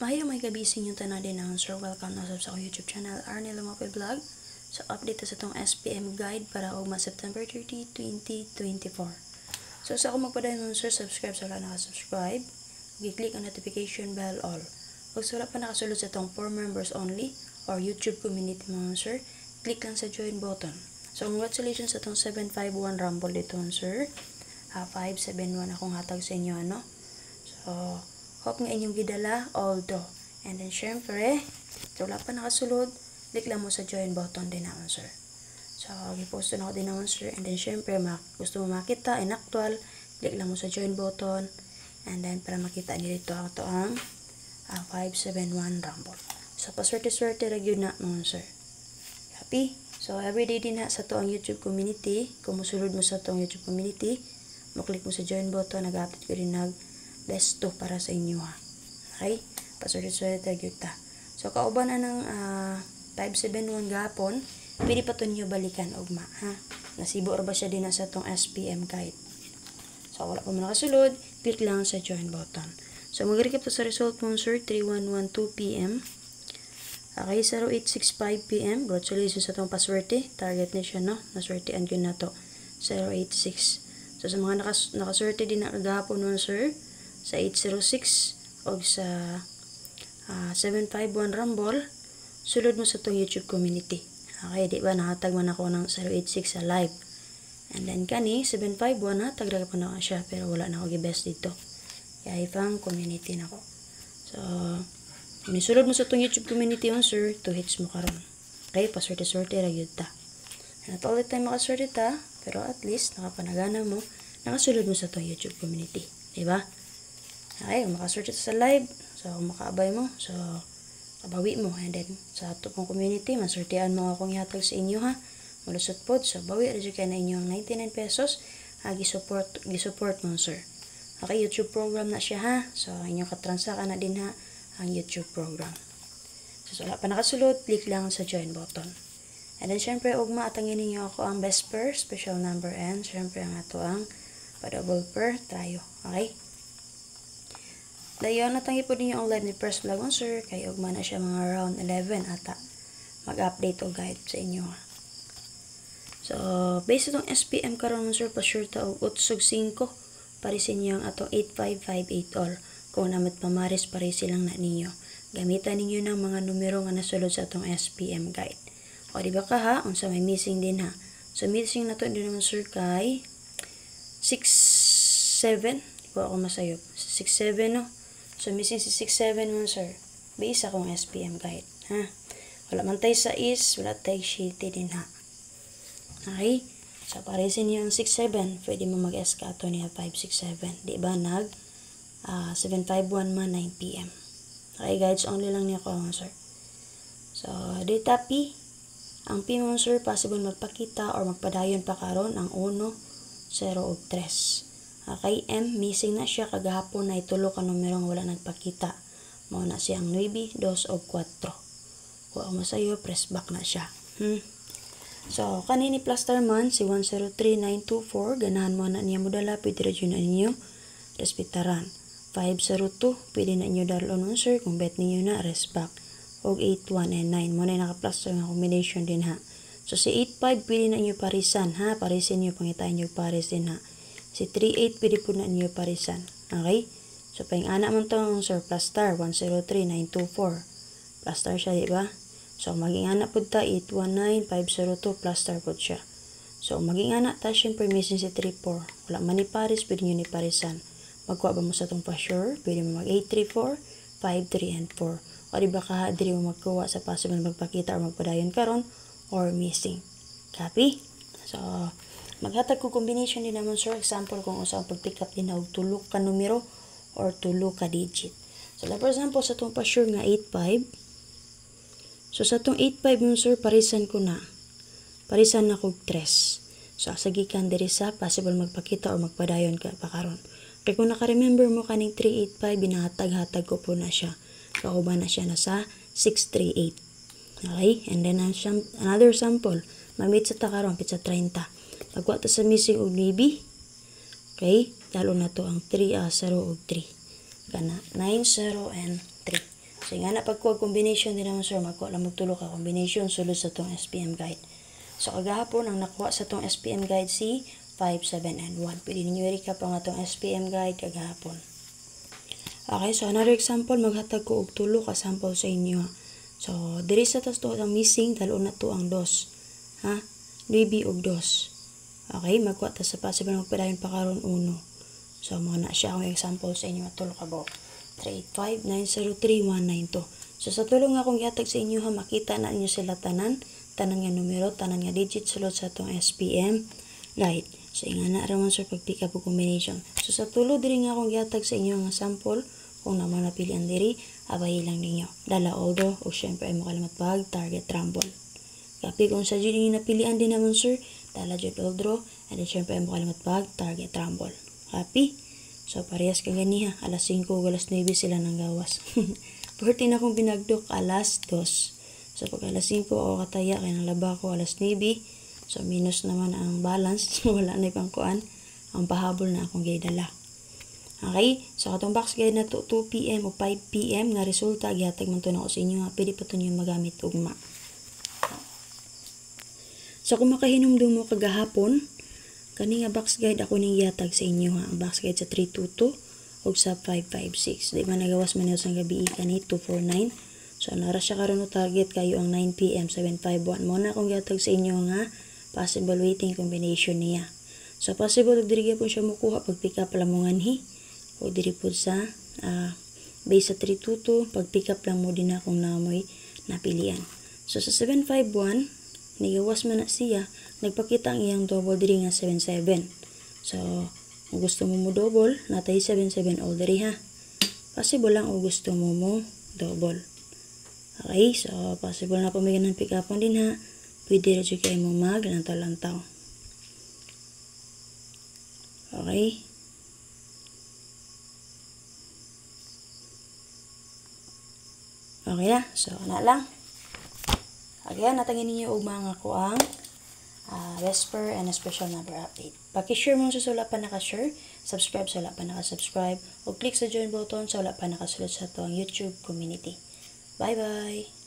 Mahayo may gabi sa inyong tanan din ang sir. Welcome na sa akong YouTube channel, Arnel Lumapil Vlog. So, update sa itong SPM guide para ugma September 30, 2024. So, sa ako magpadayon nun sir, subscribe sa wala nakasubscribe. I-click ang notification bell all. Kung sa wala pa nakasulod sa itong for members only or YouTube community mga sir, click lang sa join button. So, congratulations sa itong 751 Rumble dito sir. 571 akong hatag sa inyo ano. So, hope nga inyong gidala, although. And then, syempre, so wala pa nakasulod, click lang mo sa join button din naman, sir. So, giposto na ako din naman, sir. And then, syempre, gusto mo makita, in actual, click lang mo sa join button. And then, para makita niyo dito ang 571 Rumble. So, paswerte-swerte ra gyud na, mga sir. Happy? So, everyday din na sa to ang YouTube community. Kung musulod mo sa to ang YouTube community, mo-click mo sa join button, nag-update ko rin best to para sa inyo ha. Okay? Paswerte-swerte gyud ta. So, kauban na ng 571 gapon, pwede pa to niyo balikan ugma ha. Nasibo ra ba siya din sa tong SPM guide. So, wala pa mo nakasulod, click lang sa join button. So, mag-recap to sa result mo sir, 3112 PM. Okay, 0865 PM. Congratulations sa tong paswerte. Target ni siya no. Naswertean gyud na to. 086. So, sa mga nakaswerte din na gahapon mo sir, sa 806 o sa 751 Rumble, sulod mo sa itong YouTube community. Okay, di ba? Nahatag man ako ng 086 sa live. And then kani, 751 hatag na pa na siya, pero wala na ako gi-best dito. Kaya ifang community na ko. So, sulod mo sa itong YouTube community yun, sir, 2 hits mo karon. Okay, paswerte-swerte ra gyud ta. Not all the time makaswerte ta, pero at least nakapanagana mo, nakasulod mo sa itong YouTube community. Diba? Okay, makaswerte sa live, so makaabay mo, so kabawi mo, and then sa ato pong community, maswertean mo akong ihatag sa inyo ha, malusot pod, so bawi rin kayo na inyong 99 pesos, gi-support mo sir. Okay, YouTube program na siya ha, so inyong katransakan na din ha, ang YouTube program. So wala pa nakasulod, click lang sa join button. And then syempre, ugma atangin ninyo ako ang best per, special number, and syempre ang ato ang pa-double per tayo, okay? Dayon natangi po ninyo ang live ni First Vlog on sir, kay ugma na siya mga around 11 ata mag-update o guide sa inyo. So, based itong SPM karon sir, pa-sure ta og 8/5 parisin niyo ang atong 8558 all. Kung namit pamaris parisi lang na ninyo. Gamitan ninyo ng mga numero nga nasulod sa atong SPM guide. O di ba ka ha, unsa may missing din ha. So, missing na to din naman sir kay 67. Di ba ako masayop? 67 no? So, missing si 67 mo, sir. Base akong SPM guide. Ha? Wala man tayo sa is, wala tayo shitty din, ha? Okay? So, paresin niyo ang 67. Pwede mo mag-SK ato niya 567. Di ba? 751 man 9 PM. Okay, guides only lang niya ko, sir. So, data P. Ang P mo, sir, possible magpakita or magpadayon pa karon ang 1, 0, ug 3. Okay, M, missing na siya kagahapon na itulo ka numerong wala nagpakita. Mao na siyang 9, 2, o 4. Kung masayo, press back na siya. So, kanini plaster man, si 103924, ganahan mo na niya modala, pwede rin na ninyo respetaran. 502, pwede na ninyo dalon nun, sir, kung bet ninyo na, rest back. Og 81 and 9, mo na naka-plaster nga combination din ha. So, si 85, pwede na ninyo parisan, ha, parisin nyo, pangitain nyo paris din ha. Si 38, pwede po na niyo parisan. Okay? So, paing-ana mo itong sir, plus star, 103924. Plus star siya, diba? So, maging-ana po ta, 819502, plus star po siya. So, maging-ana ta, syempre, missing si 34. Wala man ni paris, pwede nyo ni parisan. Magkuha ba mo sa itong pa-sure? Pwede mo mag-834, 53, and 4. O, diba ka, dili mo magkuha sa possible magpakita or magpadayon karon or missing. Copy? So, maghatag ko combination din naman sir. Example kung usang pag-pick up din na og tulo ka numero or tulo ka digit. So, for example, sa itong pa-sure nga 85. So, sa itong 85 mo sir, parisan ko na. Parisan na kog 3. So, sagikan diri sa possible magpakita or magpadayon ka pa karon. Kaya kung naka-remember mo kaning 385, binahatag-hatag ko po na siya. Kauban na siya na sa 638. Okay? And then, another sample. Mamit sa takaron, pizza 30. Pagwa ta sa missing og maybe. Okay? Lalo na to ang 3, 0 og 3. Kana 9, 0, and 3. So nga na pagkuha combination din naman sir, magkuha lang magtulo ka combination sulod sa tong SPM guide. So kagahapon ang nakuha sa tong SPM guide si 5, 7, and 1. Pwede ninyo i-recap ang atong SPM guide kagahapon. Okay, so another example, maghatag ko og tulo ka sample sa inyo. So diri sa tas to ang missing, dalo na to ang 2. Ha? 9 og 2. Okay, magkuha ta sa possible magpadayon pa karon 1. So mga na siya akong example sa inyo, tulo ka bo. 385903192. So sa tulong nga akong gihatag sa inyo ha, makita na ninyo sila tanan nga numero, tanan nga digit sulod sa atong SPM guide. So nga na raman sa pag-pick up og combination. So sa tulo diri nga akong gihatag sa inyo nga sample, kung naman napilian diri, abay lang ninyo. Dala although o syempre ay makalimat pag target rumble. Kapi kung sa diri napilian din naman sir, dala jud although and then syempre ay makalimat pag target rumble. Kapi? So parehas ka ganiha, alas 5 o alas 9 sila nang gawas. 14 akong binagdok alas 2. So pag alas 5 ako kataya kay nang laba ko alas 9. So minus naman ang balance, wala na ipang kuan. Ang pahabol na akong gidala. Okay? So katong box guide na to 2 PM o 5 PM nga resulta gihatag man to na ko sa inyo nga pwede pa to niyo magamit ugma. So kung makahinumdum mo kagahapon, kani nga box guide ako ning gihatag sa inyo ha. Ang box guide sa 322 ug sa 556. Di ba nagawas man sa gabi kani 249. So nara siya karon target kayo ang 9 PM 751. Mo na akong gihatag sa inyo nga possible waiting combination niya. So possible diri po siya makuha pag pick up lang mo nganhi o diri po sa base sa 322 pag pick up lang mo din akong namoy napilian. So sa 751 nigawas man na siya, nagpakita ang iyang double diri nga 77. So kung gusto mo double, natay 77 all diri ha. Possible lang o gusto mo double. Okay, so possible na pamigan ng pick up din ha. Pwede rin kayo mo maglantaw-lantaw. Okay. Okay na. So, na lang. Okay, natangin ninyo og mga kuang whisper and a special number update. Paki-share mo sa wala pa naka-share, subscribe sa wala pa naka-subscribe, o click sa join button sa wala pa nakasulod sa itong YouTube community. Bye-bye!